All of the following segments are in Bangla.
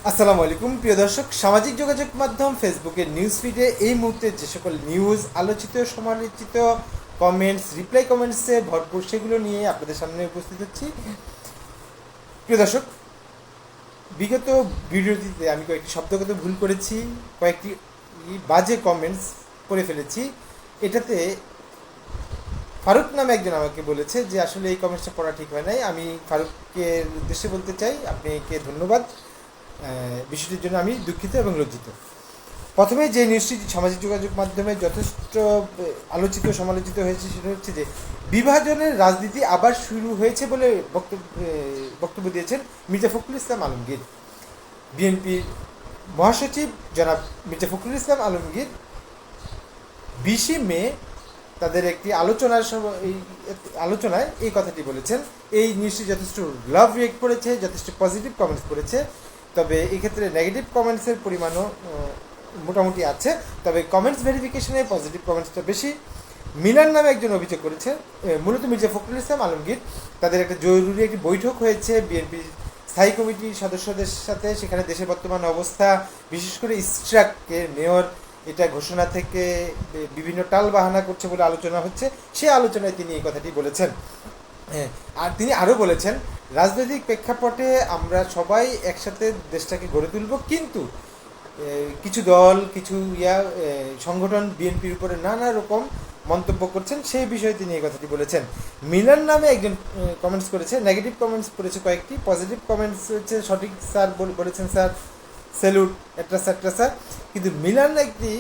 আসসালামু আলাইকুম প্রিয় দর্শক, সামাজিক যোগাযোগ মাধ্যম ফেসবুকের নিউজ ফিডে এই মুহূর্তে যে সকল নিউজ আলোচিত, সমালোচিত, কমেন্টস, রিপ্লাই কমেন্টসে ভরপুর, সেগুলো নিয়ে আপনাদের সামনে উপস্থিত হচ্ছি। প্রিয় দর্শক, বিগত ভিডিওটিতে আমি কয়েকটি শব্দগত ভুল করেছি, কয়েকটি বাজে কমেন্টস করে ফেলেছি। এটাতে ফারুক নামে একজন আমাকে বলেছে যে আসলে এই কমেন্টসটা পড়া ঠিক হয় নাই। আমি ফারুকের উদ্দেশ্যে বলতে চাই, আপনাকে ধন্যবাদ। বিষয়টির জন্য আমি দুঃখিত এবং লজ্জিত। প্রথমে যে নিউজটি সামাজিক যোগাযোগ মাধ্যমে যথেষ্ট আলোচিত, সমালোচিত হয়েছে, সেটা হচ্ছে যে বিভাজনের রাজনীতি আবার শুরু হয়েছে বলে বক্তব্য দিয়েছেন মির্জা ফখরুল ইসলাম আলমগীর। বিএনপির মহাসচিব জনাব মির্জা ফখরুল ইসলাম আলমগীর 20 মে তাদের একটি আলোচনায় এই কথাটি বলেছেন। এই নিউজটি যথেষ্ট লাভ রিয়েক্ট করেছে, যথেষ্ট পজিটিভ কমেন্টস করেছে। তবে এক্ষেত্রে নেগেটিভ কমেন্টসের পরিমাণও মোটামুটি আছে, তবে কমেন্টস ভেরিফিকেশনে পজিটিভ কমেন্টসটা বেশি। মিলান নামে একজন অভিযোগ করেছে, মূলত মির্জা ফখরুল ইসলাম আলমগীর, তাদের একটা জরুরি একটি বৈঠক হয়েছে বিএনপির স্থায়ী কমিটির সদস্যদের সাথে। সেখানে দেশের বর্তমান অবস্থা, বিশেষ করে ইস্ট্রাকের মেয়র এটা ঘোষণা থেকে বিভিন্ন টাল বাহানা করছে বলে আলোচনা হচ্ছে। সে আলোচনায় তিনি এই কথাটি বলেছেন। আর তিনি আরও বলেছেন, রাজনৈতিক প্রেক্ষাপটে আমরা সবাই একসাথে দেশটাকে গড়ে তুলব, কিন্তু কিছু দল, কিছু সংগঠন বিএনপির উপরে নানা রকম মন্তব্য করছেন, সেই বিষয়ে তিনি এই কথাটি বলেছেন। মিলান নামে একজন কমেন্টস করেছে, নেগেটিভ কমেন্টস করেছে কয়েকটি, পজিটিভ কমেন্টস হচ্ছে সঠিক স্যার বলেছেন, স্যার স্যালুট, এট্রাসা এট্রাসা। কিন্তু মিলান একটি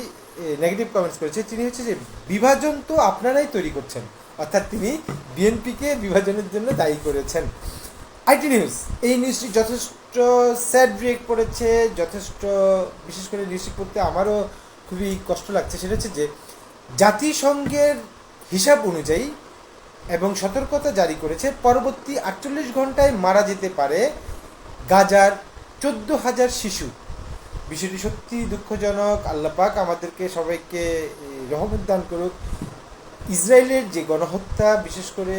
নেগেটিভ কমেন্টস করেছে, তিনি হচ্ছে যে বিভাজন তো আপনারাই তৈরি করছেন, অর্থাৎ তিনি বিএনপিকে বিভাজনের জন্য দায়ী করেছেন। আইটি নিউজ, এই নিউজটি যথেষ্ট স্যাড রিয়েক্ট করেছে, যথেষ্ট, বিশেষ করে নিউজটি পড়তে আমারও খুবই কষ্ট লাগছে। সেটা হচ্ছে যে জাতিসংঘের হিসাব অনুযায়ী এবং সতর্কতা জারি করেছে, পরবর্তী 48 ঘন্টায় মারা যেতে পারে গাজার 14,000 শিশু। বিষয়টি সত্যি দুঃখজনক। আল্লাহ পাক আমাদেরকে সবাইকে রহমত দান করুক। ইসরায়েলের যে গণহত্যা, বিশেষ করে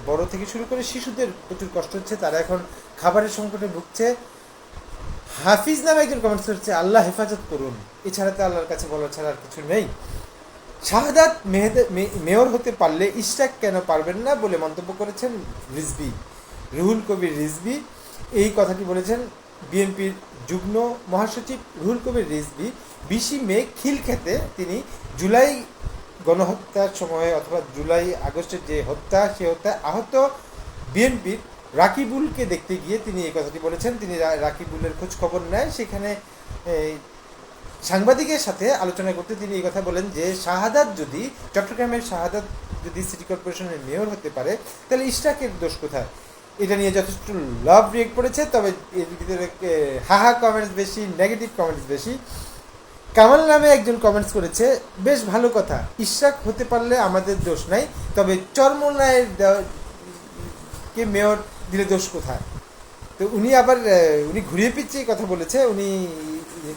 বড় থেকে শুরু করে শিশুদের প্রচুর কষ্ট হচ্ছে, তারা এখন খাবারের সংকটে ভুগছে। হাফিজ নামে একজন কমেন্টস করছে, আল্লাহ হেফাজত করুন, এছাড়া তো আল্লাহর কাছে বলার ছাড়া আর কিছু নেই। শাহাদাত মেয়র হতে পারলে ইশরাক কেন পারবেন না বলে মন্তব্য করেছেন রিজভী, রুহুল কবির রিজভী। এই কথাটি বলেছেন বিএনপির যুগ্ম মহাসচিব রুহুল কবির রিজভী 20 মে খিলক্ষেতে। তিনি জুলাই গণহত্যার সময়, অথবা জুলাই আগস্টের যে হত্যা, সে হত্যায় আহত বিএনপির রাকিবুলকে দেখতে গিয়ে তিনি এই কথাটি বলেছেন। তিনি রাকিবুলের খোঁজ খবর নেয়, সেখানে সাংবাদিকের সাথে আলোচনা করতে তিনি এই কথা বলেন যে চট্টগ্রামের শাহাদাত যদি সিটি কর্পোরেশনের মেয়র হতে পারে, তাহলে ইশরাকের দোষ কোথায়? এটা নিয়ে যথেষ্ট লাভ রিয়েক্ট করেছে, তবে এর ভিতরে হাহা কমেন্টস বেশি, নেগেটিভ কমেন্টস বেশি। কামাল নামে একজন কমেন্টস করেছে, বেশ ভালো কথা, ইশরাক হতে পারলে আমাদের দোষ নাই, তবে চরমোনায়ের কে মেয়র দিলে দোষ কোথায়? তো উনি ঘুরিয়ে পিছিয়ে কথা বলেছে,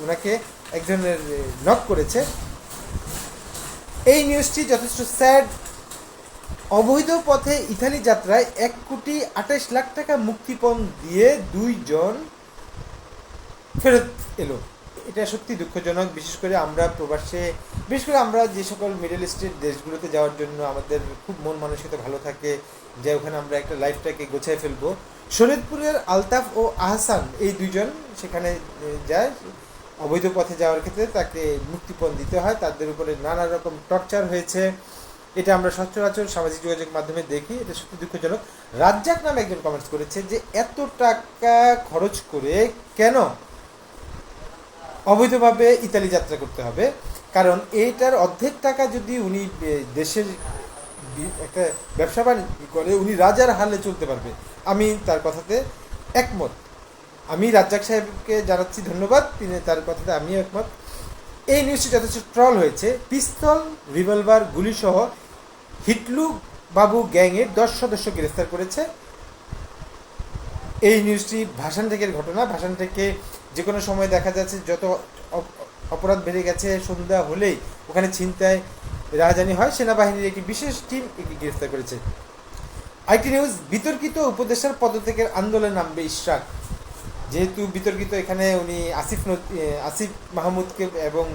ওনাকে একজনের নক করেছে। এই নিউজটি যথেষ্ট স্যাড। অবৈধ পথে ইতালি যাত্রায় 1,28,00,000 টাকা মুক্তিপণ দিয়ে 2 জন ফেরত এলো। এটা সত্যি দুঃখজনক। বিশেষ করে আমরা যে সকল মিডল ইস্টের দেশগুলোতে যাওয়ার জন্য আমাদের খুব মন মানসিকতা ভালো থাকে, যে ওখানে আমরা একটা লাইফটাকে গোছায় ফেলবো। শরীয়তপুরের আলতাফ ও আহসান, এই 2 জন সেখানে যায়। অবৈধ পথে যাওয়ার ক্ষেত্রে তাকে মুক্তিপণ দিতে হয়, তাদের উপরে নানা রকম টর্চার হয়েছে। এটা আমরা সচরাচর সামাজিক যোগাযোগ মাধ্যমে দেখি, এটা সত্যি দুঃখজনক। রাজ্জাক নামে একজন কমেন্টস করেছে যে এত টাকা খরচ করে কেন অবৈধভাবে ইতালি যাত্রা করতে হবে, কারণ এইটার অর্ধেক টাকা যদি উনি দেশের একটা ব্যবসা বাণিজ্য করে, উনি রাজার হালে চলতে পারবে। আমি তার কথাতে একমত। আমি রাজ্জাক সাহেবকে জানাচ্ছি ধন্যবাদ, তিনি তার কথাতে আমিও একমত। এই নিউজটি যথেষ্ট ট্রল হয়েছে। পিস্তল, রিভলভার, গুলিসহ হিটলু বাবু গ্যাংয়ের 10 সদস্য গ্রেফতার করেছে। এই নিউজটি ভাসান টেকের ঘটনা। ভাসান টেকে যে কোনো সময় দেখা যাচ্ছে যত অপরাধ বেড়ে গেছে, সন্ধ্যা হলেই ওখানে ছিনতাই, রাহাজানি হয়। সেনাবাহিনীর একটি বিশেষ টিম একে গ্রেফতার করেছে। আইটি নিউজ, বিতর্কিত উপদেষ্টার পদত্যাগের আন্দোলনে নামবে ইশরাক। যেহেতু বিতর্কিত এখানে উনি আসিফ মাহমুদকে এবং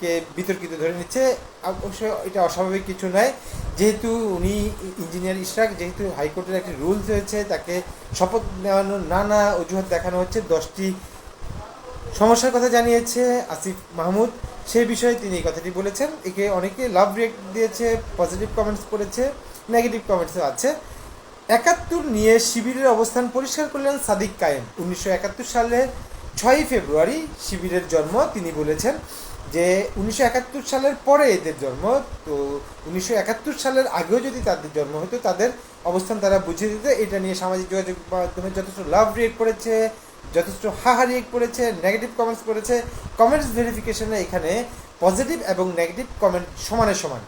কে বিতর্কিত ধরে নিচ্ছে, অবশ্য এটা অস্বাভাবিক কিছু নয়। যেহেতু উনি ইঞ্জিনিয়ার ইশরাক, যেহেতু হাইকোর্টের একটি রুলস হয়েছে, তাকে শপথ নেওয়ানোর নানা অজুহাত দেখানো হচ্ছে, 10টি সমস্যার কথা জানিয়েছে আসিফ মাহমুদ, সেই বিষয়ে তিনি এই কথাটি বলেছেন। একে অনেকে লাভ রিয়েক্ট দিয়েছে, পজিটিভ কমেন্টস করেছে, নেগেটিভ কমেন্টসও আছে। 71 নিয়ে শিবিরের অবস্থান পরিষ্কার করলেন সাদিক কায়েম। 1971 সালে 6ই ফেব্রুয়ারি শিবিরের জন্ম। তিনি বলেছেন যে 1971 সালের পরে এদের জন্ম, তো 1971 সালের আগেও যদি তাদের জন্ম হতো তাদের অবস্থান তারা বুঝিয়ে দিতে। এটা নিয়ে সামাজিক যোগাযোগ মাধ্যমে যথেষ্ট লাভ রিয়েক্ট করেছে, যথেষ্ট হাহা রিয়েক্ট করেছে, নেগেটিভ কমেন্টস করেছে। কমেন্টস ভেরিফিকেশনে এখানে পজিটিভ এবং নেগেটিভ কমেন্ট সমানে সমান।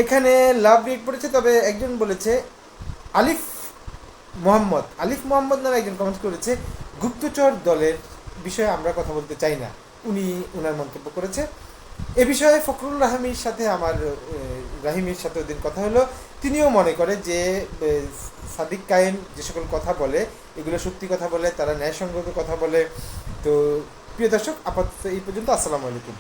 এখানে লাভ রিয়েক্ট করেছে, তবে একজন বলেছে আলিফ মোহাম্মদ নামে একজন কমেন্ট করেছে, গুপ্তচর দলের বিষয়ে আমরা কথা বলতে চাই না, উনি ওনার মন্তব্য করেছে। এ বিষয়ে ফখরুল রাহিমির সাথে ওদিন কথা হলো। তিনিও মনে করে যে সাদিক কায়েম যে সকল কথা বলে এগুলো সত্যি কথা বলে, তারা ন্যায়সঙ্গত কথা বলে। তো প্রিয় দর্শক, আপাতত এই পর্যন্ত। আসসালামু আলাইকুম।